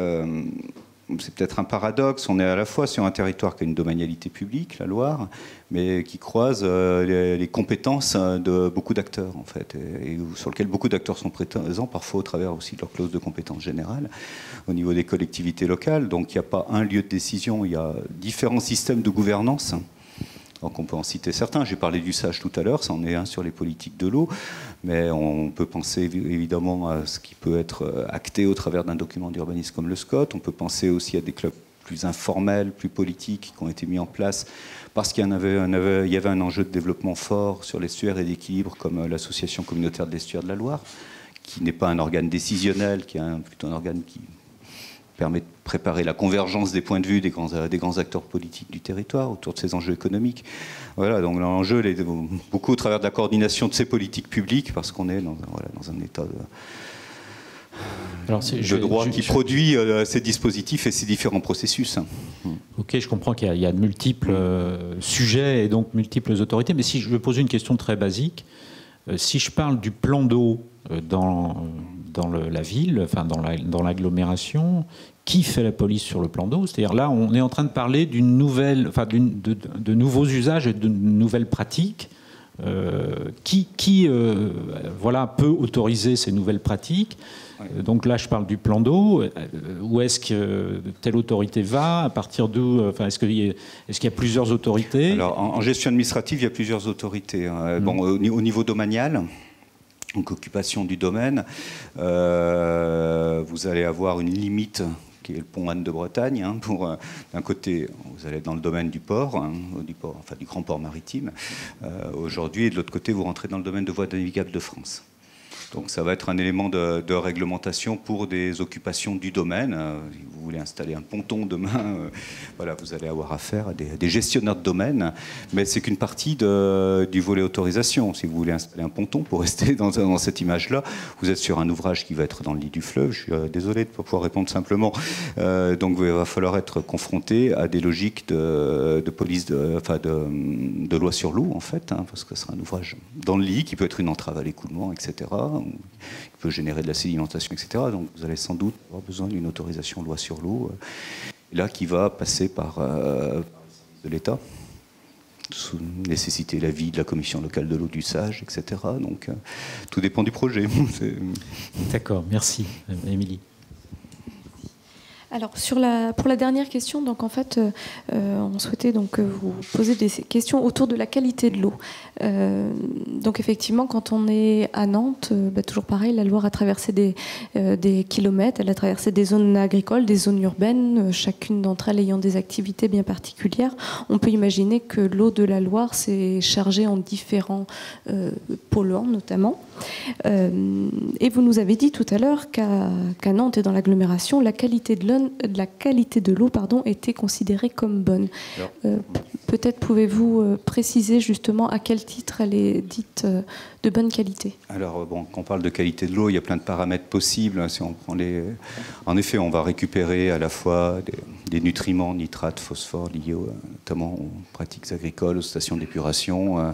c'est peut-être un paradoxe, on est à la fois sur un territoire qui a une domanialité publique, la Loire, mais qui croise les compétences de beaucoup d'acteurs, en fait, et sur lequel beaucoup d'acteurs sont présents, parfois au travers aussi de leur clause de compétence générale, au niveau des collectivités locales. Donc il n'y a pas un lieu de décision, il y a différents systèmes de gouvernance. Donc on peut en citer certains. J'ai parlé du SAGE tout à l'heure, ça en est un sur les politiques de l'eau, mais on peut penser évidemment à ce qui peut être acté au travers d'un document d'urbanisme comme le SCOT. On peut penser aussi à des clubs plus informels, plus politiques, qui ont été mis en place parce qu'il y avait un enjeu de développement fort sur l'estuaire et d'équilibre, comme l'association communautaire de l'estuaire de la Loire, qui n'est pas un organe décisionnel, qui est plutôt un organe qui permet de préparer la convergence des points de vue des grands acteurs politiques du territoire autour de ces enjeux économiques. Voilà, donc l'enjeu est beaucoup au travers de la coordination de ces politiques publiques, parce qu'on est dans un état de droit qui produit ces dispositifs et ces différents processus. Ok, je comprends qu'il y a de multiples sujets et donc multiples autorités, mais si je veux poser une question très basique, si je parle du plan d'eau dans la ville, enfin dans l'agglomération, qui fait la police sur le plan d'eau? C'est-à-dire là, on est en train de parler de nouveaux usages et de nouvelles pratiques. Qui peut autoriser ces nouvelles pratiques? Donc là, je parle du plan d'eau. Où est-ce que telle autorité va? À partir d'où? Est-ce qu'il y a plusieurs autorités? Alors, en gestion administrative, il y a plusieurs autorités. Bon, au niveau domanial, donc occupation du domaine, vous allez avoir une limite qui est le pont Anne de Bretagne. D'un côté, vous allez dans le domaine du port, du grand port maritime aujourd'hui, et de l'autre côté, vous rentrez dans le domaine de voies navigables de France. Donc ça va être un élément de réglementation pour des occupations du domaine. Si vous voulez installer un ponton demain, vous allez avoir affaire à des gestionnaires de domaine, mais c'est qu'une partie du volet autorisation. Si vous voulez installer un ponton, pour rester dans cette image-là, vous êtes sur un ouvrage qui va être dans le lit du fleuve. Je suis désolé de ne pas pouvoir répondre simplement. Donc il va falloir être confronté à des logiques de police, de loi sur l'eau, en fait, parce que ce sera un ouvrage dans le lit qui peut être une entrave à l'écoulement, etc., qui peut générer de la sédimentation, etc. Donc vous allez sans doute avoir besoin d'une autorisation loi sur l'eau là qui va passer par de l'État, sous nécessiter l'avis de la commission locale de l'eau du Sage, etc. Donc tout dépend du projet. D'accord, merci, Émilie. Alors pour la dernière question, donc en fait, on souhaitait donc vous poser des questions autour de la qualité de l'eau. Donc effectivement, quand on est à Nantes, toujours pareil, la Loire a traversé des kilomètres, elle a traversé des zones agricoles, des zones urbaines, chacune d'entre elles ayant des activités bien particulières. On peut imaginer que l'eau de la Loire s'est chargée en différents polluants notamment. Et vous nous avez dit tout à l'heure qu'à Nantes et dans l'agglomération, la qualité de l'eau était considérée comme bonne. Peut-être pouvez-vous préciser justement à quel titre elle est dite de bonne qualité. Alors, bon, quand on parle de qualité de l'eau, il y a plein de paramètres possibles. Si on prend en effet, on va récupérer à la fois des nutriments, nitrates, phosphore, liés notamment aux pratiques agricoles, aux stations d'épuration,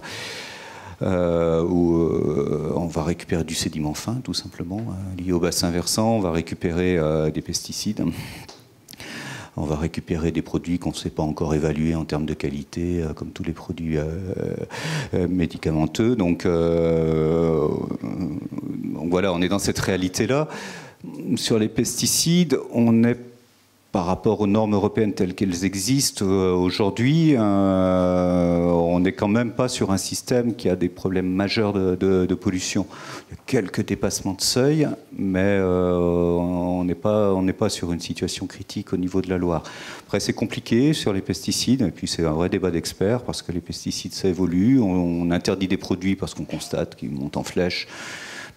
où on va récupérer du sédiment fin, tout simplement, lié au bassin versant. On va récupérer des pesticides. On va récupérer des produits qu'on ne sait pas encore évaluer en termes de qualité, comme tous les produits médicamenteux. Donc voilà, on est dans cette réalité-là. Sur les pesticides, on est par rapport aux normes européennes telles qu'elles existent aujourd'hui, on n'est quand même pas sur un système qui a des problèmes majeurs de pollution. Il y a quelques dépassements de seuil, mais on n'est pas sur une situation critique au niveau de la Loire. Après, c'est compliqué sur les pesticides, et puis c'est un vrai débat d'experts, parce que les pesticides, ça évolue. On interdit des produits parce qu'on constate qu'ils montent en flèche.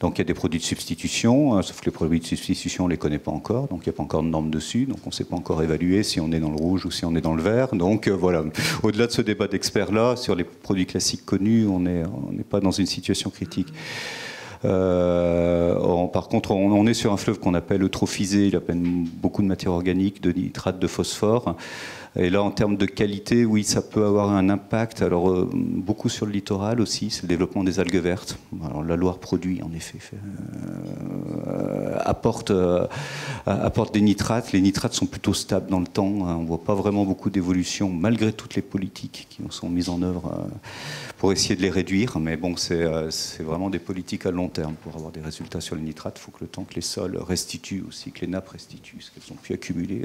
Donc il y a des produits de substitution, sauf que les produits de substitution, on ne les connaît pas encore, donc il n'y a pas encore de normes dessus, donc on ne sait pas encore évaluer si on est dans le rouge ou si on est dans le vert. Donc voilà, au-delà de ce débat d'experts-là, sur les produits classiques connus, on n'est pas dans une situation critique. Par contre, on est sur un fleuve qu'on appelle eutrophisé, il appelle beaucoup de matière organique, de nitrate, de phosphore. Et là, en termes de qualité, oui, ça peut avoir un impact. Alors, beaucoup sur le littoral aussi, c'est le développement des algues vertes. Alors, la Loire produit, en effet, apporte des nitrates. Les nitrates sont plutôt stables dans le temps. On ne voit pas vraiment beaucoup d'évolution, malgré toutes les politiques qui sont mises en œuvre pour essayer de les réduire. Mais bon, c'est vraiment des politiques à long terme pour avoir des résultats sur les nitrates. Il faut que le temps que les sols restituent aussi, que les nappes restituent ce qu'elles ont pu accumuler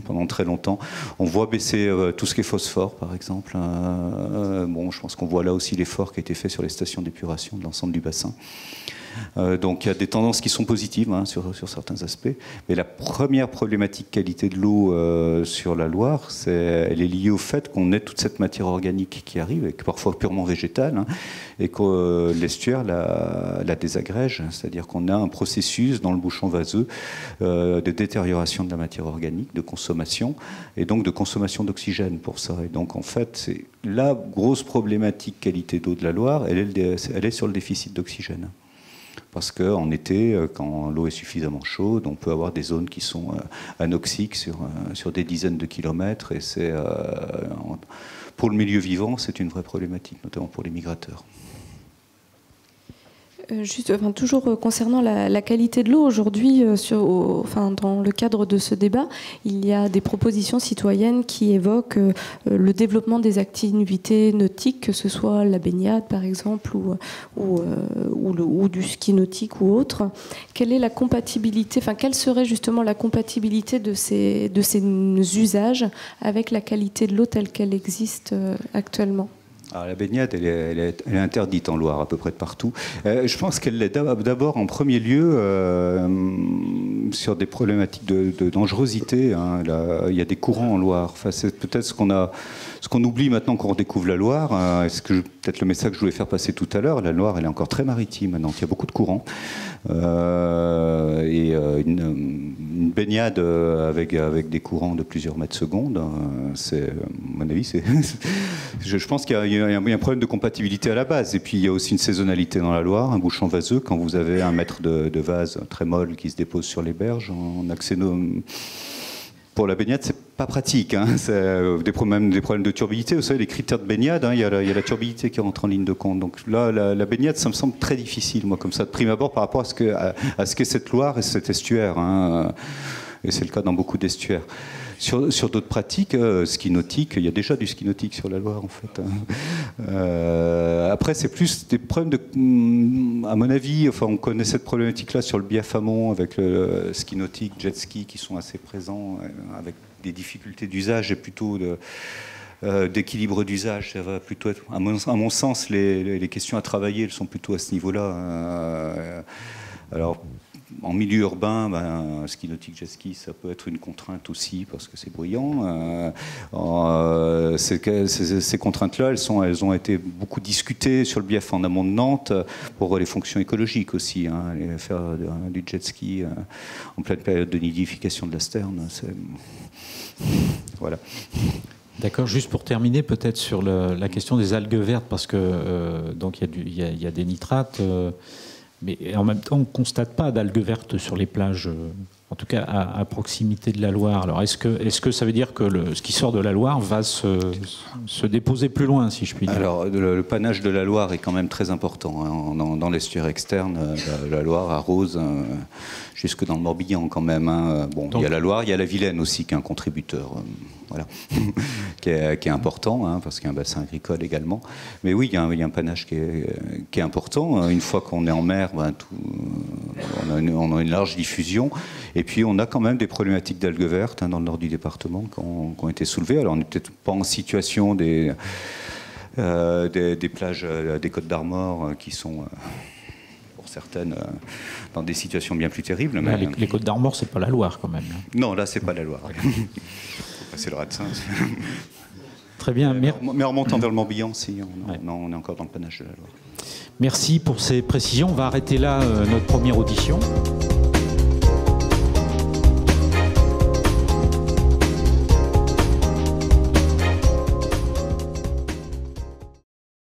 pendant très longtemps. On voit baisser tout ce qui est phosphore, par exemple. Bon, je pense qu'on voit là aussi l'effort qui a été fait sur les stations d'épuration de l'ensemble du bassin. Donc il y a des tendances qui sont positives sur certains aspects. Mais la première problématique qualité de l'eau sur la Loire, elle est liée au fait qu'on ait toute cette matière organique qui arrive, et parfois purement végétale, et que l'estuaire la désagrège. C'est-à-dire qu'on a un processus dans le bouchon vaseux de détérioration de la matière organique, de consommation, et donc de consommation d'oxygène pour ça. Et donc en fait, c'est la grosse problématique qualité d'eau de la Loire, elle est sur le déficit d'oxygène. Parce qu'en été, quand l'eau est suffisamment chaude, on peut avoir des zones qui sont anoxiques sur des dizaines de kilomètres. Et pour le milieu vivant, c'est une vraie problématique, notamment pour les migrateurs. Toujours concernant la qualité de l'eau, aujourd'hui, dans le cadre de ce débat, il y a des propositions citoyennes qui évoquent le développement des activités nautiques, que ce soit la baignade par exemple, ou du ski nautique ou autre. Quelle est la compatibilité, quelle serait justement la compatibilité de ces usages avec la qualité de l'eau telle qu'elle existe actuellement ? Alors, la baignade, elle est interdite en Loire, à peu près de partout. Je pense qu'elle l'est d'abord en premier lieu sur des problématiques de dangerosité. Il y a des courants en Loire. C'est peut-être ce qu'on oublie maintenant qu'on redécouvre la Loire. Peut-être le message que je voulais faire passer tout à l'heure. La Loire, elle est encore très maritime, donc il y a beaucoup de courants. Une baignade avec des courants de plusieurs mètres secondes, à mon avis, je pense qu'il y a un problème de compatibilité à la base. Et puis il y a aussi une saisonnalité dans la Loire, un bouchon vaseux. Quand vous avez un mètre de vase très molle qui se dépose sur les berges, en accès pour la baignade, c'est pas pratique. C'est des problèmes de turbidité. Vous savez, les critères de baignade, il y a la turbidité qui rentre en ligne de compte. Donc là, la baignade, ça me semble très difficile, moi, comme ça, de prime abord, par rapport à ce qu'est cette Loire et cet estuaire. Et c'est le cas dans beaucoup d'estuaires. Sur d'autres pratiques, ski nautique, il y a déjà du ski nautique sur la Loire en fait. Après, c'est plus des problèmes à mon avis, enfin, on connaît cette problématique-là sur le bief amont avec le ski nautique, jet ski qui sont assez présents, avec des difficultés d'usage et plutôt d'équilibre d'usage. Ça va plutôt être, à mon sens, les questions à travailler, elles sont plutôt à ce niveau-là. Alors, en milieu urbain, ski nautique, jet ski, ça peut être une contrainte aussi parce que c'est bruyant. Ces contraintes-là, elles ont été beaucoup discutées sur le bief en amont de Nantes pour les fonctions écologiques aussi. Faire du jet ski en pleine période de nidification de la sterne, voilà. D'accord, juste pour terminer peut-être sur la question des algues vertes, parce que donc il y a des nitrates, mais en même temps on ne constate pas d'algues vertes sur les plages, en tout cas à proximité de la Loire. Alors est-ce que ça veut dire que ce qui sort de la Loire va se déposer plus loin, si je puis dire? Alors le panache de la Loire est quand même très important, hein. Dans l'estuaire externe, la Loire arrose jusque dans le Morbihan quand même, hein. Bon, donc, il y a la Loire, il y a la Vilaine aussi qui est un contributeur, voilà, qui est important, hein, parce qu'il y a un bassin agricole également. Mais oui, il y a un panache qui est important. Une fois qu'on est en mer, on a une large diffusion. Et puis on a quand même des problématiques d'algues vertes, hein, dans le nord du département qui ont été soulevées. Alors on n'est peut-être pas en situation des plages des Côtes d'Armor qui sont... certaines dans des situations bien plus terribles. Mais les Côtes d'Armor, c'est pas la Loire quand même. Non, là, c'est pas la Loire. Il faut passer le Ratsin. Très bien. Mais en remontant vers le Morbihan, si, on est encore dans le panache de la Loire. Merci pour ces précisions. On va arrêter là notre première audition.